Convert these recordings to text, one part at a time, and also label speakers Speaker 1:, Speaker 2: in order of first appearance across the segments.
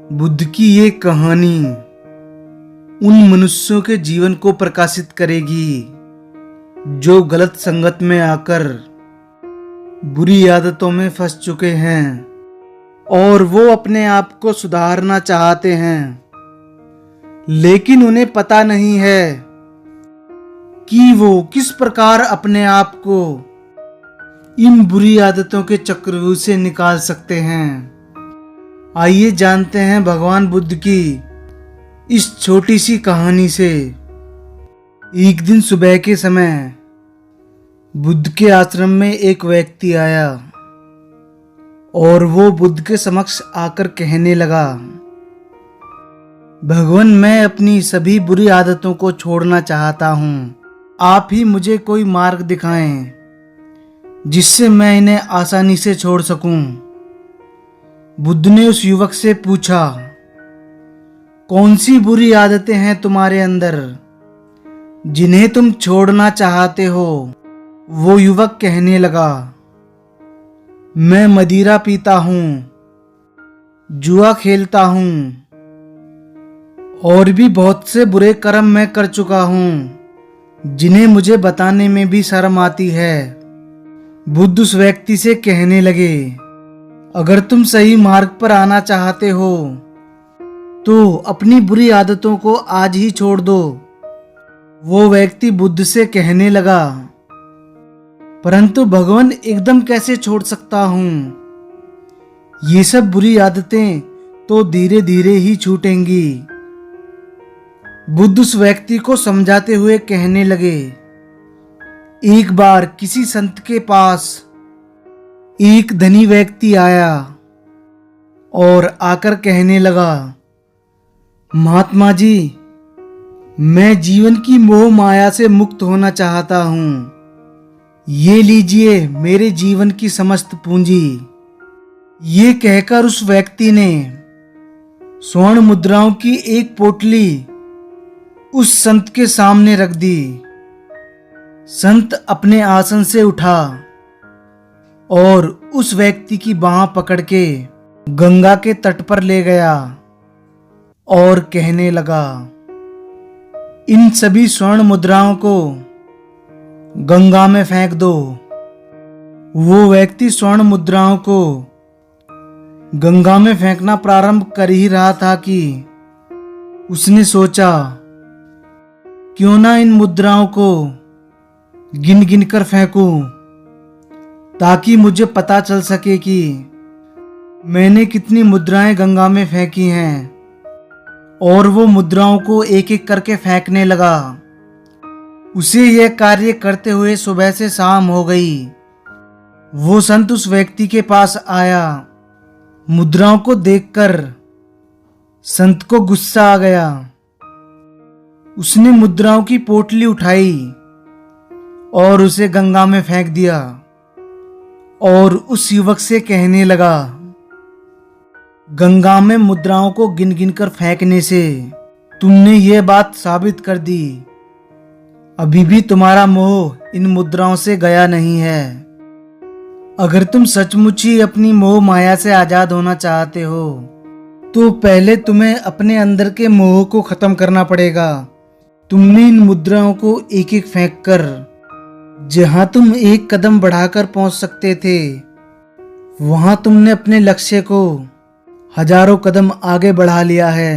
Speaker 1: बुद्ध की ये कहानी उन मनुष्यों के जीवन को प्रकाशित करेगी जो गलत संगत में आकर बुरी आदतों में फंस चुके हैं और वो अपने आप को सुधारना चाहते हैं, लेकिन उन्हें पता नहीं है कि वो किस प्रकार अपने आप को इन बुरी आदतों के चक्रव्यूह से निकाल सकते हैं। आइए जानते हैं भगवान बुद्ध की इस छोटी सी कहानी से। एक दिन सुबह के समय बुद्ध के आश्रम में एक व्यक्ति आया और वो बुद्ध के समक्ष आकर कहने लगा, भगवान, मैं अपनी सभी बुरी आदतों को छोड़ना चाहता हूँ। आप ही मुझे कोई मार्ग दिखाएं जिससे मैं इन्हें आसानी से छोड़ सकूं। बुद्ध ने उस युवक से पूछा, कौन सी बुरी आदतें हैं तुम्हारे अंदर जिन्हें तुम छोड़ना चाहते हो? वो युवक कहने लगा, मैं मदिरा पीता हूँ, जुआ खेलता हूँ और भी बहुत से बुरे कर्म मैं कर चुका हूँ जिन्हें मुझे बताने में भी शर्म आती है। बुद्ध उस व्यक्ति से कहने लगे, अगर तुम सही मार्ग पर आना चाहते हो तो अपनी बुरी आदतों को आज ही छोड़ दो। वो व्यक्ति बुद्ध से कहने लगा, परंतु भगवान, एकदम कैसे छोड़ सकता हूँ? ये सब बुरी आदतें तो धीरे धीरे ही छूटेंगी। बुद्ध उस व्यक्ति को समझाते हुए कहने लगे, एक बार किसी संत के पास एक धनी व्यक्ति आया और आकर कहने लगा, महात्मा जी, मैं जीवन की मोह माया से मुक्त होना चाहता हूँ। ये लीजिए मेरे जीवन की समस्त पूंजी। ये कहकर उस व्यक्ति ने स्वर्ण मुद्राओं की एक पोटली उस संत के सामने रख दी। संत अपने आसन से उठा और उस व्यक्ति की बांह पकड़ के गंगा के तट पर ले गया और कहने लगा, इन सभी स्वर्ण मुद्राओं को गंगा में फेंक दो। वो व्यक्ति स्वर्ण मुद्राओं को गंगा में फेंकना प्रारंभ कर ही रहा था कि उसने सोचा, क्यों ना इन मुद्राओं को गिन गिन कर फेंकूं, ताकि मुझे पता चल सके कि मैंने कितनी मुद्राएं गंगा में फेंकी हैं। और वो मुद्राओं को एक एक करके फेंकने लगा। उसे यह कार्य करते हुए सुबह से शाम हो गई। वो संत उस व्यक्ति के पास आया। मुद्राओं को देखकर संत को गुस्सा आ गया। उसने मुद्राओं की पोटली उठाई और उसे गंगा में फेंक दिया और उस युवक से कहने लगा, गंगा में मुद्राओं को गिन गिन कर फेंकने से तुमने ये बात साबित कर दी। अभी भी तुम्हारा मोह इन मुद्राओं से गया नहीं है। अगर तुम सचमुच ही अपनी मोह माया से आजाद होना चाहते हो तो पहले तुम्हें अपने अंदर के मोह को खत्म करना पड़ेगा। तुमने इन मुद्राओं को एक एक फेंक कर जहां तुम एक कदम बढ़ाकर पहुंच सकते थे, वहां तुमने अपने लक्ष्य को हजारों कदम आगे बढ़ा लिया है।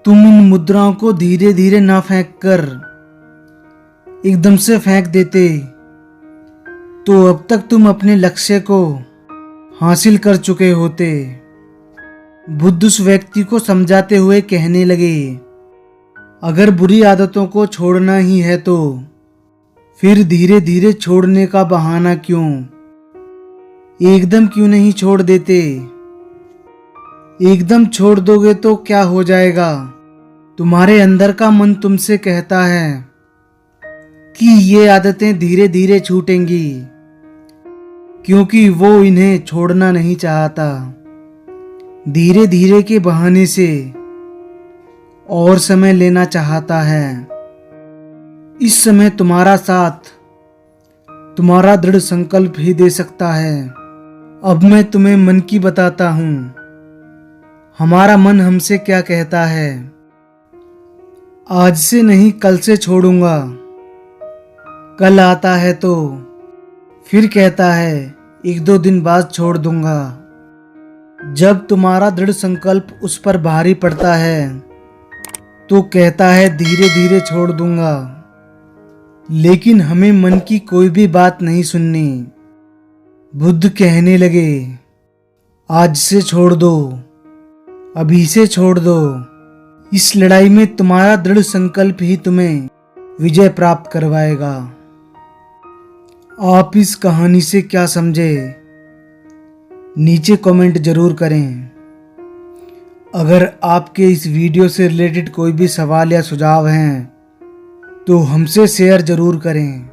Speaker 1: तुम इन मुद्राओं को धीरे धीरे ना फेंक कर एकदम से फेंक देते तो अब तक तुम अपने लक्ष्य को हासिल कर चुके होते। बुद्ध उस व्यक्ति को समझाते हुए कहने लगे, अगर बुरी आदतों को छोड़ना ही है तो फिर धीरे धीरे छोड़ने का बहाना क्यों? एकदम क्यों नहीं छोड़ देते? एकदम छोड़ दोगे तो क्या हो जाएगा? तुम्हारे अंदर का मन तुमसे कहता है कि ये आदतें धीरे धीरे छूटेंगी, क्योंकि वो इन्हें छोड़ना नहीं चाहता। धीरे धीरे के बहाने से और समय लेना चाहता है। इस समय तुम्हारा साथ तुम्हारा दृढ़ संकल्प ही दे सकता है। अब मैं तुम्हें मन की बताता हूँ। हमारा मन हमसे क्या कहता है, आज से नहीं कल से छोड़ूंगा। कल आता है तो फिर कहता है एक दो दिन बाद छोड़ दूंगा। जब तुम्हारा दृढ़ संकल्प उस पर भारी पड़ता है तो कहता है धीरे धीरे छोड़ दूंगा। लेकिन हमें मन की कोई भी बात नहीं सुननी। बुद्ध कहने लगे, आज से छोड़ दो, अभी से छोड़ दो। इस लड़ाई में तुम्हारा दृढ़ संकल्प ही तुम्हें विजय प्राप्त करवाएगा। आप इस कहानी से क्या समझे, नीचे कमेंट जरूर करें। अगर आपके इस वीडियो से रिलेटेड कोई भी सवाल या सुझाव हैं तो हमसे शेयर जरूर करें।